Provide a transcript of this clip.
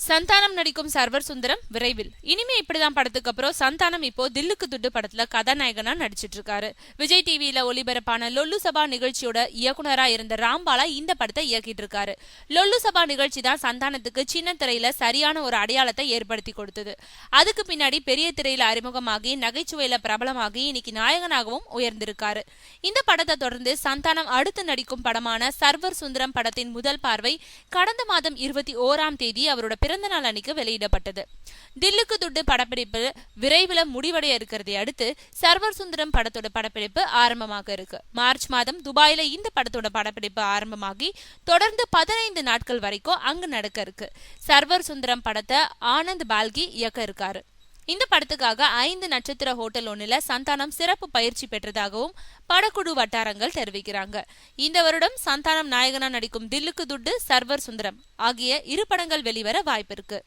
சந்தானம் நடிக்கும் சர்வர் சுந்தரம் விரைவில். இனிமே இப்படிதான் படத்துக்கு அப்புறம் சந்தானம் இப்போ தில்லுக்கு துட்டு படத்துல கதாநாயகனா நடிச்சிட்டு இருக்காரு. விஜய் டிவியில ஒளிபரப்பான லொல்லு சபா நிகழ்ச்சியோட இயக்குனரா இருந்த ராம்பாலா இந்த படத்தை இயக்கிட்டு இருக்காரு. லொல்லு சபா நிகழ்ச்சி தான் சந்தானத்துக்கு சின்ன திரையில சரியான ஒரு அடையாளத்தை ஏற்படுத்தி கொடுத்தது. அதுக்கு பின்னாடி பெரிய திரையில அறிமுகமாகி நகைச்சுவையில பிரபலமாகி இன்னைக்கு நாயகனாகவும் உயர்ந்திருக்காரு. இந்த படத்தை தொடர்ந்து சந்தானம் அடுத்து நடிக்கும் படமான சர்வர் சுந்தரம் படத்தின் முதல் பார்வை கடந்த மாதம் 21ஆம் தேதி அவரோட பிறந்த நாள் அன்னைக்கு வெளியிடப்பட்டது. தில்லுக்கு துட்டு படப்பிடிப்பு விரைவில் முடிவடைய இருக்கிறதை அடுத்து சர்வர் சுந்தரம் படத்தோட படப்பிடிப்பு ஆரம்பமாக இருக்கு. மார்ச் மாதம் துபாயில இந்த படத்தோட படப்பிடிப்பு ஆரம்பமாகி தொடர்ந்து 15 நாட்கள் வரைக்கும் அங்கு நடக்க இருக்கு. சர்வர் சுந்தரம் படத்தை ஆனந்த் பால்கி இயக்க இருக்காரு. இந்த படத்துக்காக 5 நட்சத்திர ஹோட்டல் ஒன்னுல சந்தானம் சிறப்பு பயிற்சி பெற்றதாகவும் படக்குழு வட்டாரங்கள் தெரிவிக்கிறாங்க. இந்த வருடம் சந்தானம் நாயகனா நடிக்கும் தில்லுக்கு துட்டு, சர்வர் சுந்தரம் ஆகிய 2 படங்கள் வெளிவர வாய்ப்பு இருக்கு.